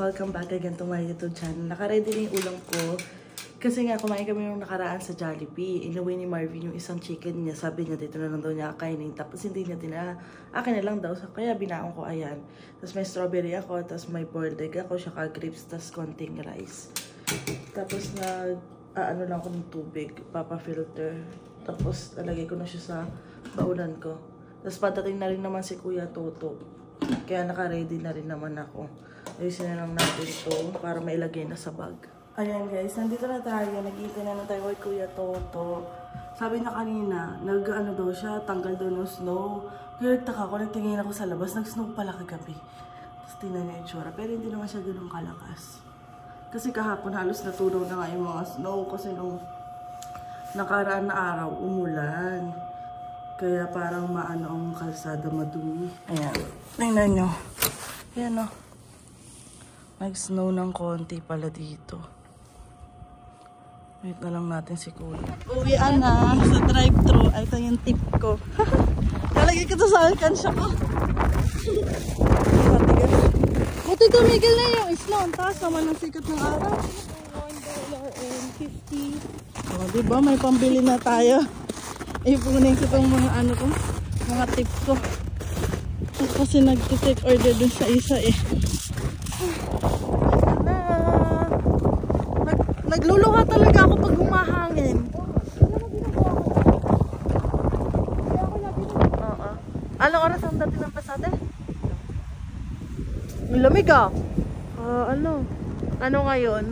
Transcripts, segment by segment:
Welcome back again to my YouTube channel. Naka-ready na yung ulam ko. Kasi nga, kumain kami nung nakaraan sa Jollibee. Inuwi ni Marvin yung isang chicken niya. Sabi niya, dito na lang daw niya kainin. Tapos hindi niya tinala. Akin na lang daw. Kaya binaon ko, ayan. Tapos may strawberry ako. Tapos may boiled egg ako. Saka grapes. Tapos konting rice. Tapos ano lang ako ng tubig. Papa-filter. Tapos alagay ko na siya sa baunan ko. Tapos padating na rin naman si Kuya Toto. Kaya naka-ready na rin naman ako. Ayusin na lang natin ito para mailagay na sa bag. Ayan guys, nandito na tayo. Nag-iintay na tayo kay Kuya Toto. Sabi niya kanina, nag-ano daw siya, tanggal daw ng snow. Kaya nagtaka ko, nagtingin ako sa labas, nag-snow pala kagabi. Tapos tingnan niya yung itsura, pero hindi naman siya ganun kalakas. Kasi kahapon halos natunaw na nga yung mga snow kasi nung nakaraan na araw, umulan. Kaya parang maano ang kalsada, madumi. Ayan, tingnan nyo. Ayan o. Nag-snow ng konti pala dito. Wait na lang natin si Kuya. Uwian na sa drive-thru. Ay, ito yung tip ko. Kalagay ko ito sa alkansya ko. Buti tumigil na yung snow. Ang taas naman ng sikat ng araw. $1.50. O, diba? May pambili na tayo. Ipunin ko itong mga ano ko. Mga tip ko. Kasi nag-take order dun sa isa eh. Nagluluha talaga ako pag humahangin. Anong oras ang dating ng pasada? Lamig ah. Ano ngayon?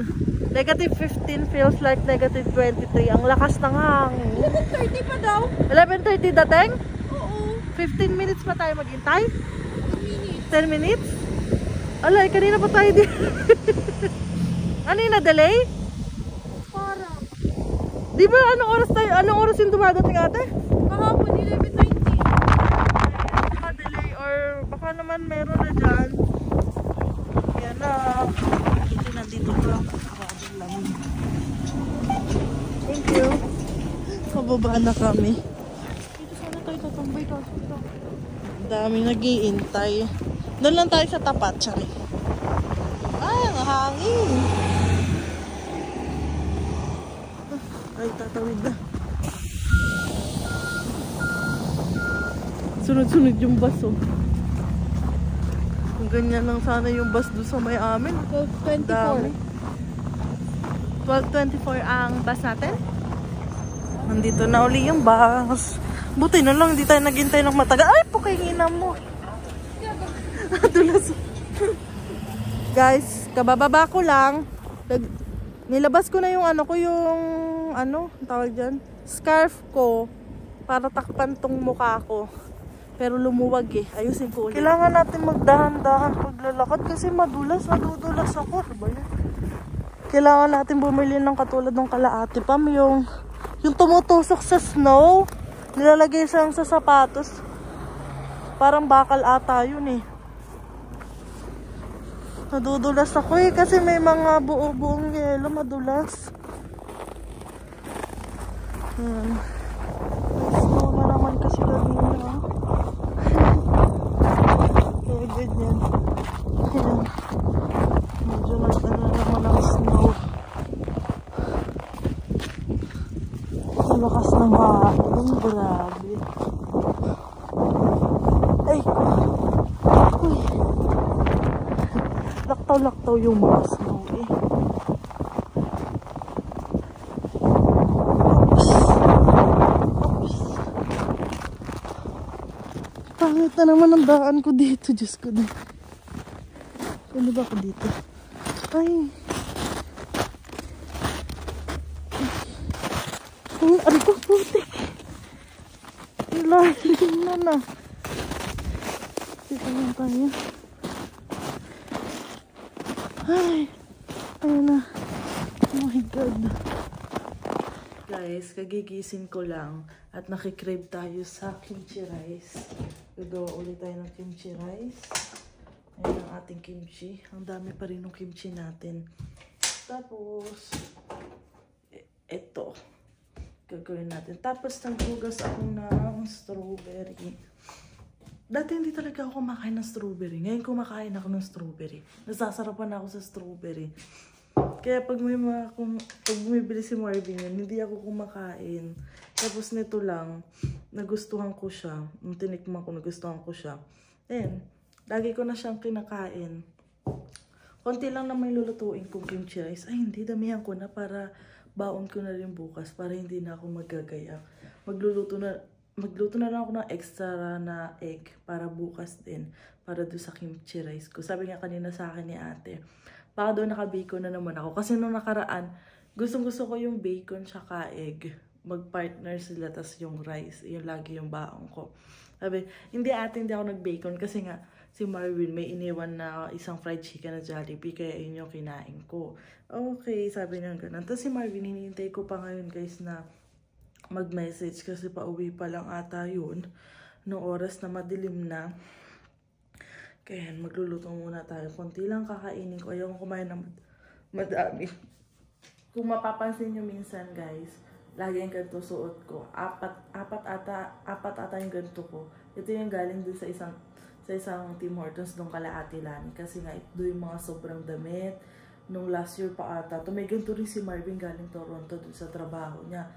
Negative 15 feels like negative 23. Ang lakas ng hangin. 11:30 pa daw. 11:30 dating? Oo. 15 minutes pa tayo maghintay? 10 minutes? Alay, kanina pa tayo din. Ano yung na-delay? Parang. Di ba anong oras yung dumadating ate? Kahapon 11:20. Naka-delay or baka naman meron na dyan. Yan na. Ito nandito pa. Thank you. Pababa na kami. Dito sana tayo tatambay kaso ito. Dami nag-iintay. Doon lang tayo sa tapat, tsari. Ay, ang hangin. Ay, tatawid na. Sunod-sunod yung bus, oh. Kung ganyan lang sana yung bus doon sa may amin. 12:24. 12:24 ang bus natin. Nandito na uli yung bus. Buti na lang, hindi tayo naghintay ng matagal. Ay, pukingina mo. Dulas. Guys, kabababa ko lang. Nilabas ko na yung tawag dyan, scarf ko para takpan tong mukha ko. Pero lumuwag eh. Ayusin ko ulit. Kailangan natin magdahan-dahan paglalakad kasi madulas. Nadudulas ako. Diba yan? Kailangan natin bumili ng katulad ng kalaate pam. Yung tumutusok sa snow. Nilalagay siyang sa sapatos. Parang bakal ata yun eh. Nadudulas ako eh kasi may mga buo-buong yelo. Madulas. May snow na naman kasi kanina. Kaya ganyan. Ayan. Medyo nag-ano naman ang snow. Ang lakas ng hangin. Grabe. Ay! Uy! Laktaw-laktaw yung mga snow eh. Pangit na naman ang daan ko dito. Diyos ko na. Ano ba ako dito? Ay. Ano ko putik? Ilalim na. Dito lang tayo. Ay. Ayun na. Oh my God. Guys, kagigising ko lang at nakikrave tayo sa kimchi rice. Gagawa ulit tayo ng kimchi rice. Ayan ang ating kimchi. Ang dami pa rin ng kimchi natin. Tapos, ito. Gagawin natin. Tapos, naghugas ako ng strawberry. Dati hindi talaga ako kumakain ng strawberry. Ngayon kumakain ako ng strawberry. Nasasarapan ako sa strawberry. Kaya pag pag bumibili si Marvin yun, hindi ako kumakain. Tapos nito lang, nagustuhan ko siya. Nung tinikman ko, nagustuhan ko siya. Then, lagi ko na siyang kinakain. Konti lang naman lulutuin kong kimchi rice. Ay, hindi, damihan ko na para baon ko na rin bukas. Para hindi na ako magagaya. Magluto na lang ako ng extra na egg para bukas din. Para doon sa kimchi rice ko. Sabi nga kanina sa akin ni ate, baka doon naka-bacon na naman ako. Kasi nung nakaraan, gustong-gusto ko yung bacon tsaka egg. Mag-partner sila, tas yung rice. Yun lagi yung baon ko. Sabi, hindi ate, hindi ako nag-bacon. Kasi nga, si Marvin may iniwan na isang fried chicken na Jollibee. Kaya yun yung kinain ko. Okay, sabi niya ganun. Tapos si Marvin, hinihintay ko pa ngayon guys na mag-message. Kasi pauwi pa lang ata yun. Noong oras na madilim na. Kaya magluluto muna tayo. Konti lang kakainin ko. Ayaw ko kumain ng madami. Kung mapapansin nyo minsan guys, lagi yung ganito suot ko. Apat ata yung ganito ko. Ito yung galing dun sa isang Tim Hortons nung kala Ate Lani. Kasi nga ito yung mga sobrang damit. Nung last year pa ata. May ganito rin si Marvin galing Toronto dun sa trabaho niya.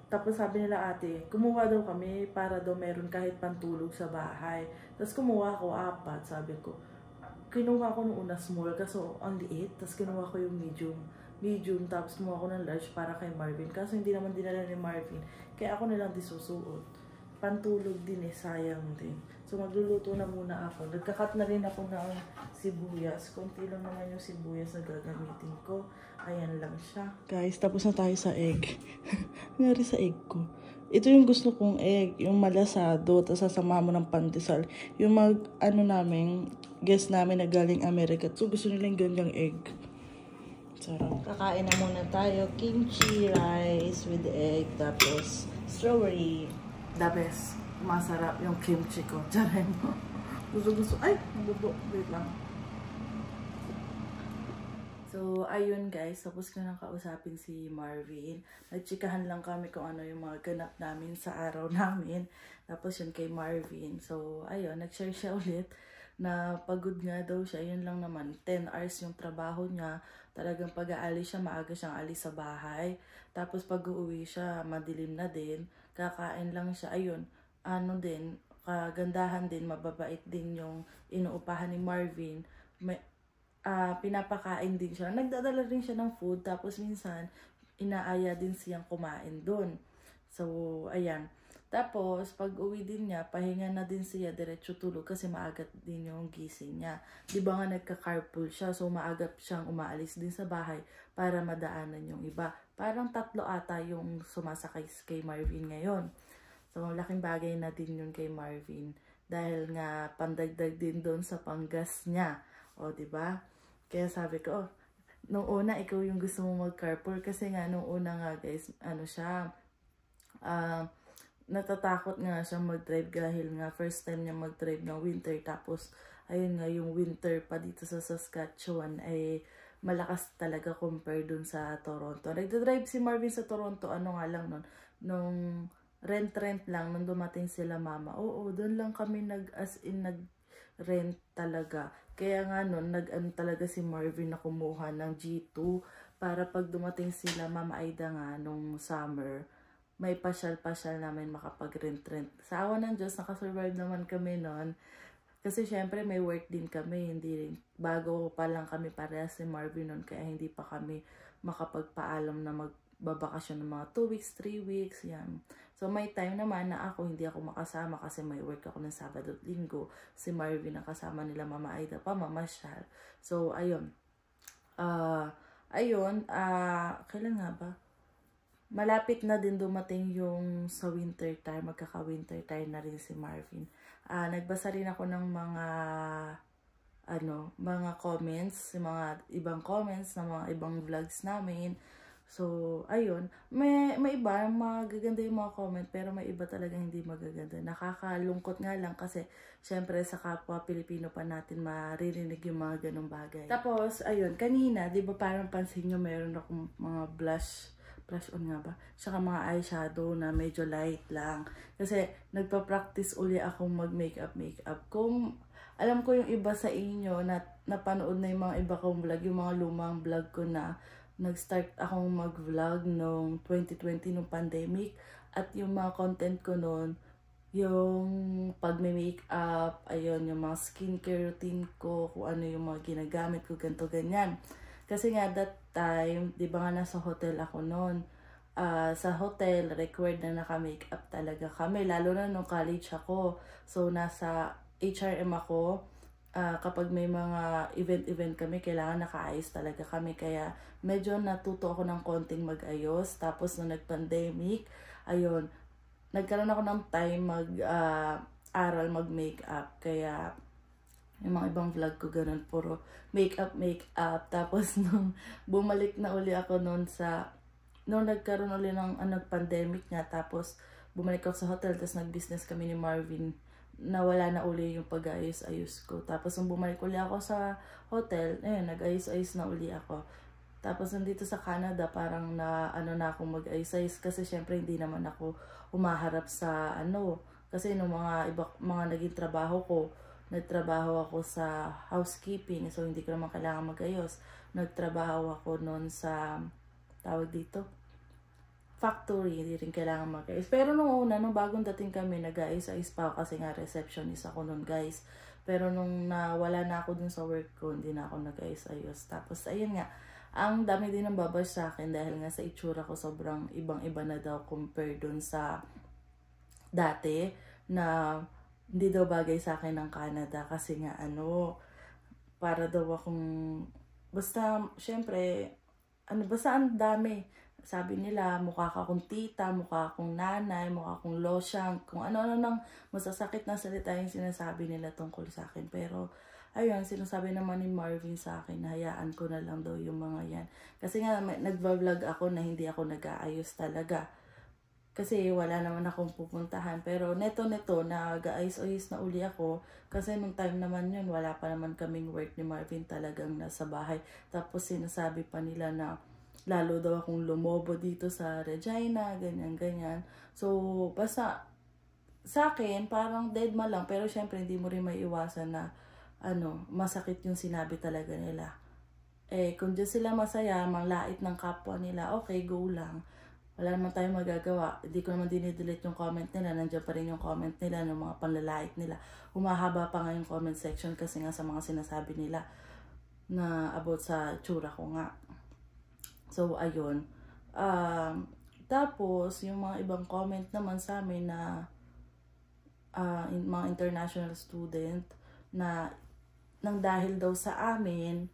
Tapos sabi nila ate, kumuha daw kami para daw meron kahit pantulog sa bahay. Tapos kumuha ko 4, sabi ko. Kinuha ko nung una small kaso ang liit. Tapos kinuha ko yung medium. Tapos kumuha ko ng large para kay Marvin. Kaso hindi naman dinala ni Marvin. Kaya ako nilang disusuot. Pantulog din sayang din. So magluluto na muna ako. Nagkakat na rin ako ng sibuyas. Konti lang naman yung sibuyas na gagamitin ko. Ayan lang siya. Guys, tapos na tayo sa egg. Nangyari sa egg ko. Ito yung gusto kong egg. Yung malasado. Tapos sasama mo ng pandesal. Yung guest namin na galing Amerika. So gusto nilang ganyang egg. Sarap. Kakain na muna tayo. Kimchi rice with egg. Tapos strawberry. The best. Masarap yung kimchi ko. Diyan mo. Gusto. Ay! Nabubo. Wait lang. So, ayun guys. Tapos ko nang kausapin si Marvin. Nagchikahan lang kami kung ano yung mga ganap namin sa araw namin. Tapos yun kay Marvin. So, ayun. Nag-share siya ulit na pagod nga daw siya. Yun lang naman. 10 hours yung trabaho niya. Talagang pag-aalis siya, maaga siyang alis sa bahay. Tapos pag-uwi siya, madilim na din. Kakain lang siya. Ayun. Ano din, kagandahan din, mababait din yung inuupahan ni Marvin. Pinapakain din siya. Nagdadala rin siya ng food. Tapos minsan, inaaya din siyang kumain doon. So, ayan. Tapos, pag uwi din niya, pahinga na din siya, diretso tulog kasi maagat din yung gising niya. Di ba nga nagka-carpool siya, so maagat siyang umaalis din sa bahay para madaanan yung iba. Parang 3 ata yung sumasakay kay Marvin ngayon. So, laking bagay na din yun kay Marvin. Dahil nga, pandagdag din doon sa panggas niya. O, di ba? Kaya sabi ko, nung una, ikaw yung gusto mong mag-carpool. Kasi nga, nung una nga, guys, natatakot nga siya mag-drive dahil nga first time niya mag-drive ng winter. Tapos, ayun nga, yung winter pa dito sa Saskatchewan ay malakas talaga compare dun sa Toronto. Nagda-drive si Marvin sa Toronto, ano nga lang nun, nung rent lang, nung dumating sila mama. Oo, doon lang kami nag-rent talaga. Kaya nga nun, talaga si Marvin na kumuha ng G2 para pag dumating sila Mama Aida nga nung summer, may pasyal-pasyal namin makapag-rent. Sa awa ng Diyos, nakasurvive naman kami nun. Kasi syempre may work din kami, bago pa lang kami parehas si Marvin nun, kaya hindi pa kami makapagpaalam na magbabakasyon ng mga 2 weeks, 3 weeks, yan. So may time naman na hindi ako makasama kasi may work ako ng Sabado at Linggo. Si Marvin ang kasama nila Mama Aida pa, mamasyal. So ayun. Kailan nga ba? Malapit na din dumating yung sa winter time, magkaka-winter time na rin si Marvin. Nagbasa rin ako ng mga comments, mga ibang comments ng mga ibang vlogs namin. So, ayun. May iba, magaganda yung mga comment, pero may iba talaga hindi magaganda. Nakakalungkot nga lang kasi, syempre, sa kapwa Pilipino pa natin maririnig yung mga ganong bagay. Tapos, ayun, kanina, di ba parang pansin nyo, meron akong mga brush on nga ba? Tsaka mga eyeshadow na medyo light lang. Kasi nagpa-practice uli akong mag-makeup. Kung alam ko yung iba sa inyo na napanood na yung mga iba kong vlog, yung mga lumang vlog ko na nag-start akong mag-vlog noong 2020 nung pandemic. At yung mga content ko noon, yung pag-makeup, ayun, yung mga skincare routine ko, kung ano yung mga ginagamit ko, ganito, ganyan. Kasi nga that time, di ba nga nasa hotel ako noon, sa hotel, required na naka-makeup talaga kami, lalo na nung college ako. So, nasa HRM ako, kapag may mga event kami, kailangan nakaayos talaga kami. Kaya medyo natuto ako ng konting mag-ayos. Tapos nung nag-pandemic, ayun, nagkaroon ako ng time mag-aral, mag-makeup. Kaya yung mga ibang vlog ko ganun, puro makeup. Tapos nung bumalik na uli ako nung nagkaroon uli ng pandemic nga, tapos bumalik ako sa hotel, tapos nag-business kami ni Marvin, nawala na uli yung pag-ayos-ayos ko. Tapos nung bumalik uli ako sa hotel, ayun, nag-ayos-ayos na uli ako. Tapos nandito sa Canada, parang na akong mag-ayos-ayos, kasi syempre hindi naman ako umaharap sa kasi nung mga naging trabaho ko, nagtrabaho ako sa housekeeping, so hindi ko naman kailangan mag-ayos. Nagtrabaho ako noon sa, tawag dito, factory, hindi rin kailangan mag-ayos. Pero nung bagong dating kami, nag-ayos-ayos pa ako kasi nga receptionist ako nun, guys. Pero nung nawala na ako dun sa work ko, hindi na ako nag-ayos-ayos. Tapos, ayun nga, ang dami din ng babash sa akin dahil nga sa itsura ko sobrang ibang-iba na daw compare dun sa dati, na hindi daw bagay sa akin ng Canada kasi nga para daw akong, basta, syempre, basta ang dami. Sabi nila, mukha ka akong tita, mukha akong nanay, mukha akong losyang, kung ano-ano nang masasakit na salita yung sinasabi nila tungkol sa akin. Pero, ayun, sinasabi naman ni Marvin sa akin, hayaan ko na lang daw yung mga yan. Kasi nga, nagva-vlog ako na hindi ako nag-aayos talaga. Kasi wala naman akong pupuntahan. Pero neto, nag-aayos-ayos na uli ako. Kasi nung time naman yun, wala pa naman kaming work ni Marvin, talagang nasa bahay. Tapos sinasabi pa nila na lalo daw akong lumobo dito sa Regina, ganyan. So, basta sa akin, parang deadma lang. Pero syempre, hindi mo rin maiiwasan na masakit yung sinabi talaga nila. Kung dyan sila masaya, manglait ng kapwa nila, okay, go lang. Wala naman tayong magagawa. Hindi ko naman dinidelete yung comment nila. Nandiyan pa rin yung comment nila, ng mga panlalait nila. Humahaba pa nga yung comment section kasi nga sa mga sinasabi nila na about sa tsura ko nga. So, ayun. Tapos, yung mga ibang comment naman sa amin na mga international student na nang dahil daw sa amin,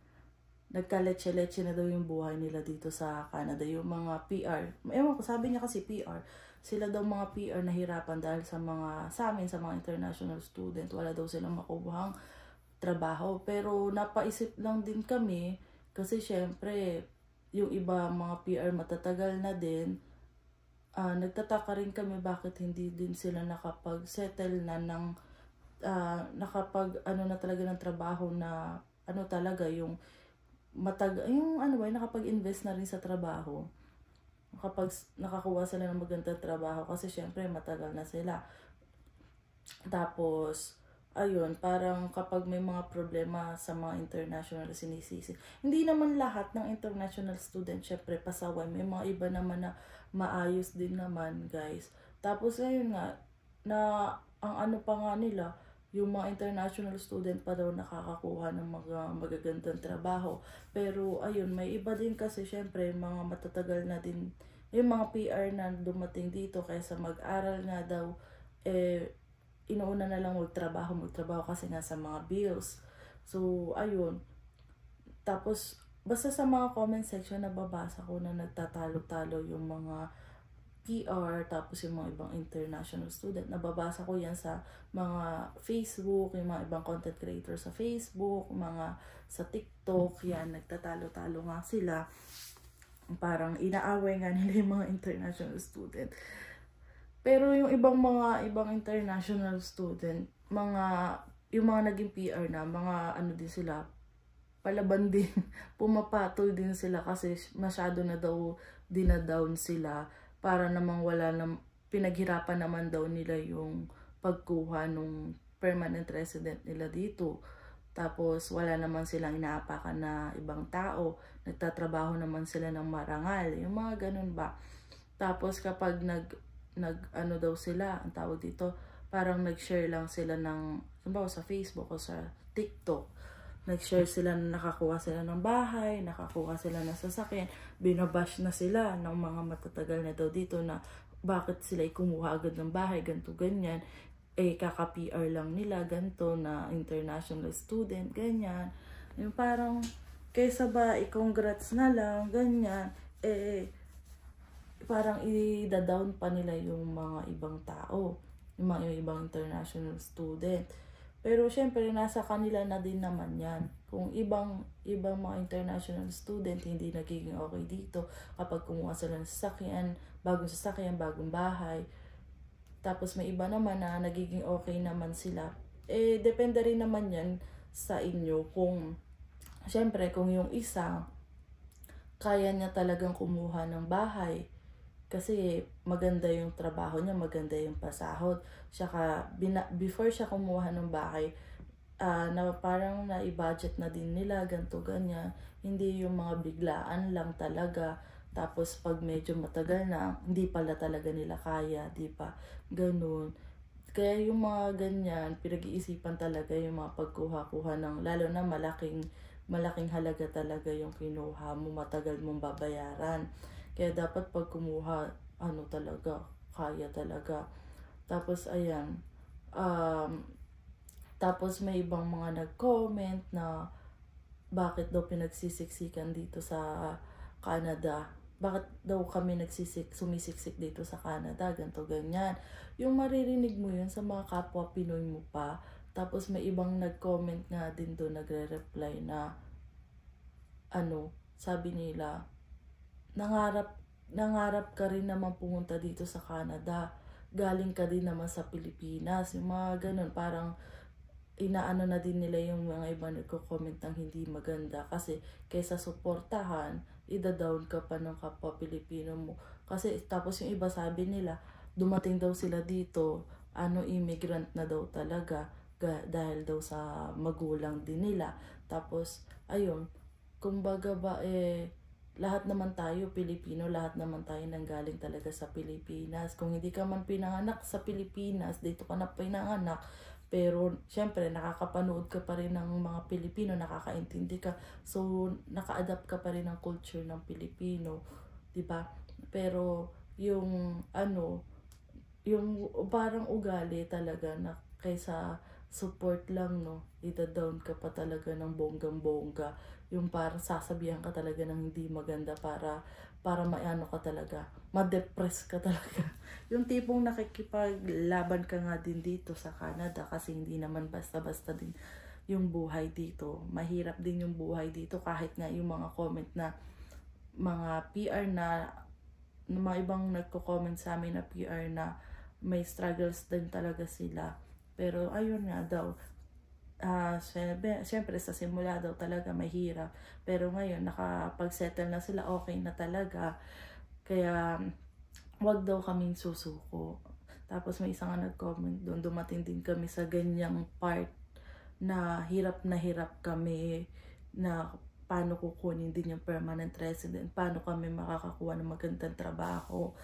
nagkaletse-letse na daw yung buhay nila dito sa Canada. Yung mga PR, ewan ko, sabi niya kasi PR, sila daw mga PR nahirapan dahil sa amin, sa mga international student, wala daw silang makuhang trabaho. Pero napaisip lang din kami, kasi syempre, yung iba mga PR matatagal na din, nagtataka rin kami bakit hindi din sila nakapag-settle na ng, na talaga ng trabaho na, talaga yung nakapag-invest na rin sa trabaho. Kapag nakakuha sila ng magandang trabaho kasi syempre matagal na sila. Tapos, ayun, parang kapag may mga problema sa mga international sinisisi. Hindi naman lahat ng international student syempre pasaway. May mga iba naman na maayos din naman, guys. Tapos, ayun nga, na ang pa nga nila, yung mga international student pa daw nakakakuha ng mga magagandang trabaho. Pero, ayun, may iba din kasi, syempre, mga matatagal na din, yung mga PR na dumating dito, kaysa mag-aral nga daw, inuuna na lang magtrabaho kasi nga sa mga bills. So, ayun. Tapos, basta sa mga comment section, nababasa ko na nagtatalo-talo yung mga PR, tapos yung mga ibang international student. Nababasa ko yan sa mga Facebook, yung mga ibang content creator sa Facebook, mga sa TikTok, yan, nagtatalo-talo nga sila. Parang inaaway nga nila yung mga international student. Pero yung ibang international student, yung mga naging PR na, mga din sila, palaban din, pumapatol din sila kasi masyado na daw dinadown sila para namang wala na, pinaghirapan naman daw nila yung pagkuha nung permanent resident nila dito. Tapos wala naman silang inaapakan na ibang tao, nagtatrabaho naman sila ng marangal, yung mga ganun ba. Tapos kapag ano daw sila, ang tawag dito, parang nag-share lang sila ng, halimbawa sa Facebook o sa TikTok, nag-share sila na nakakuha sila ng bahay, nakakuha sila ng sasakyan, binabash na sila ng mga matatagal na daw dito na bakit sila kumuha agad ng bahay, ganto ganyan, kaka-PR lang nila, ganto na international student, ganyan. Yung parang, kaysa ba i-congrats na lang, ganyan, parang i-down pa nila yung mga ibang tao, yung mga ibang international student. Pero syempre nasa kanila na din naman yan. Kung ibang mga international student hindi nagiging okay dito kapag kumuha sila ng sasakyan, bagong bahay. Tapos may iba naman na nagiging okay naman sila. Depende rin naman yan sa inyo kung syempre kung yung isa kaya niya talagang kumuha ng bahay. Kasi maganda yung trabaho niya, maganda yung pasahod. Saka before siya kumuha ng bahay, na parang na-budget na din nila, ganto ganyan. Hindi yung mga biglaan lang talaga. Tapos pag medyo matagal na, hindi pala talaga nila kaya, di ba? Ganun. Kaya yung mga ganyan, pinag-iisipan talaga yung mga pagkuha-kuha ng, lalo na malaking halaga talaga yung kinuha mo, matagal mong babayaran. Kaya dapat pag kumuha, talaga, kaya talaga. Tapos ayan, tapos may ibang mga nag-comment na bakit daw pinagsisiksikan dito sa Canada. Bakit daw kami sumisiksik dito sa Canada, ganto ganyan. Yung maririnig mo yun sa mga kapwa Pinoy mo pa. Tapos may ibang nag-comment nga din doon, nagre-reply na sabi nila, nangarap ka rin naman pumunta dito sa Canada. Galing ka din naman sa Pilipinas. Yung mga ganun, parang inaano na din nila yung mga iba nagko-comment ng hindi maganda. Kasi kaysa suportahan, ida-down ka pa ng kapwa Pilipino mo. Kasi tapos yung iba sabi nila, dumating daw sila dito, immigrant na daw talaga. Dahil daw sa magulang din nila. Tapos, ayun, kumbaga ba lahat naman tayo Pilipino, lahat naman tayo nanggaling talaga sa Pilipinas. Kung hindi ka man pinanganak sa Pilipinas, dito ka na pinanganak, pero syempre nakakapanood ka pa rin ng mga Pilipino, nakakaintindi ka, so naka-adapt ka pa rin ng culture ng Pilipino, di ba? Pero yung yung parang ugali talaga na kaysa support lang, no, ida-down ka pa talaga ng bonggang-bongga. Yung parang sasabihan ka talaga ng hindi maganda para maano ka talaga, ma-depress ka talaga. Yung tipong nakikipaglaban ka nga din dito sa Canada kasi hindi naman basta-basta din yung buhay dito. Mahirap din yung buhay dito kahit nga yung mga comment na mga PR na mga ibang nagko-comment sa amin na PR na may struggles din talaga sila. Pero ayun nga daw, syempre sa simula daw talaga mahirap. Pero ngayon nakapag-settle na sila, okay na talaga. Kaya wag daw kaming susuko. Tapos may isang nag-comment doon, dumating din kami sa ganyang part na hirap kami na paano kukunin din yung permanent resident, paano kami makakakuha ng magandang trabaho.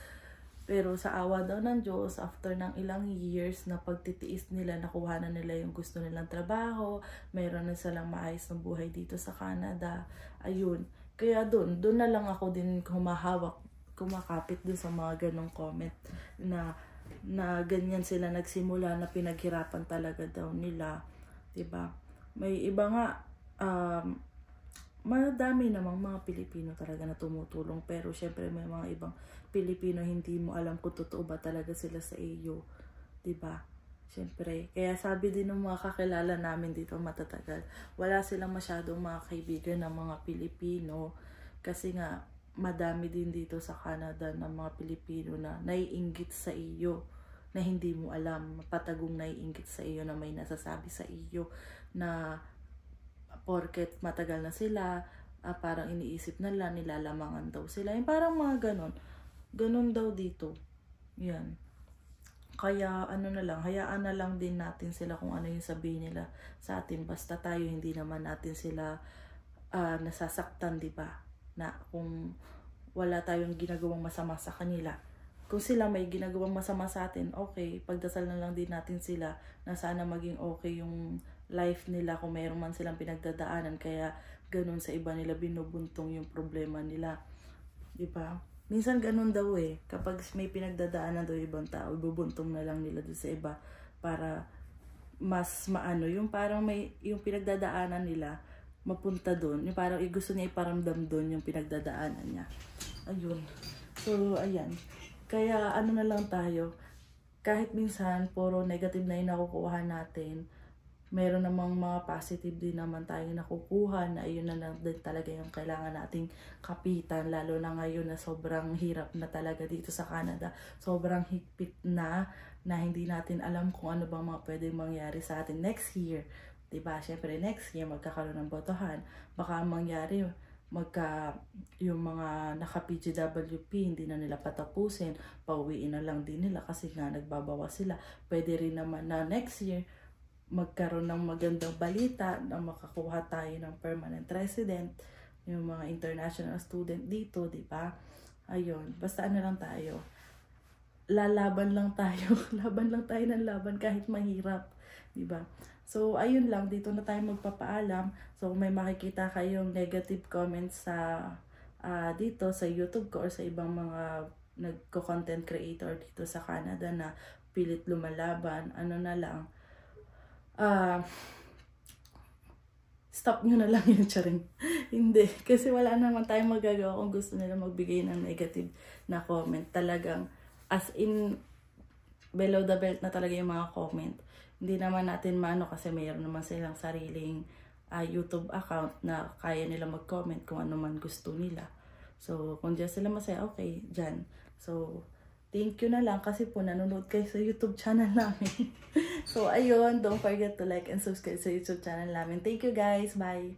Pero sa awa daw ng Diyos, after ng ilang years na pagtitiis nila, nakuha na nila yung gusto nilang trabaho, mayroon na silang maayos ng buhay dito sa Canada. Ayun. Kaya doon na lang ako din kumakapit doon sa mga ganong comment na ganyan sila nagsimula, na pinaghirapan talaga daw nila. Diba? May iba nga, madami namang mga Pilipino talaga na tumutulong, pero syempre may mga ibang Pilipino hindi mo alam kung totoo ba talaga sila sa iyo, 'di ba? Syempre, kaya sabi din ng mga kakilala namin dito matatagal, wala silang masyadong mga kaibigan ng mga Pilipino kasi nga madami din dito sa Canada ng mga Pilipino na naiinggit sa iyo na hindi mo alam, patagong naiinggit sa iyo na may nasasabi sa iyo na porket matagal na sila, parang iniisip nila, nilalamangan daw sila. Yung parang mga ganon. Ganon daw dito. Yan. Kaya ano na lang, hayaan na lang din natin sila kung ano yung sabihin nila sa atin. Basta tayo, hindi naman natin sila nasasaktan, di ba? Na kung wala tayong ginagawang masama sa kanila. Kung sila may ginagawang masama sa atin, okay, pagdasal na lang din natin sila na sana maging okay yung life nila kung mayroon man silang pinagdadaanan. Kaya ganun sa iba nila binubuntong yung problema nila. Di ba? Minsan ganun daw eh. Kapag may pinagdadaanan daw ibang tao, ibubuntong na lang nila doon sa iba para mas maano. Yung parang may, yung pinagdadaanan nila, mapunta doon. Yung parang gusto niya iparamdam doon yung pinagdadaanan niya. Ayun. So, ayan. Kaya ano na lang tayo, kahit minsan puro negative na yung nakukuha natin, meron namang mga positive din naman tayong nakukuha na yun na lang din talaga yung kailangan nating kapitan, lalo na ngayon na sobrang hirap na talaga dito sa Canada. Sobrang higpit na hindi natin alam kung ano bang mga pwedeng mangyari sa atin next year. Diba? Siyempre next year magkakaroon ng botohan. Baka mangyari yung mga naka-PGWP, hindi na nila patapusin, pauwiin na lang din nila kasi nga nagbabawas sila. Pwede rin naman na next year, magkaroon ng magandang balita na makakuha tayo ng permanent resident, yung mga international student dito, di ba? Ayun, basta ano lang tayo, lalaban lang tayo, laban lang tayo ng laban kahit mahirap, di ba? So, ayun lang, dito na tayo magpapaalam. So, kung may makikita kayong negative comments sa dito sa YouTube ko or sa ibang mga nagko-content creator dito sa Canada na pilit lumalaban, ano na lang, stop nyo na lang yung charing. Hindi, kasi wala naman tayong magagawa kung gusto nila magbigay ng negative na comment. Talagang, as in, below the belt na talaga yung mga comment. Hindi naman natin maano kasi mayroon naman silang sariling YouTube account na kaya nila mag-comment kung ano man gusto nila. So, kung dyan sila masaya, okay, dyan. So, thank you na lang kasi po nanonood kayo sa YouTube channel namin. So, ayun, don't forget to like and subscribe sa YouTube channel namin. Thank you guys, bye!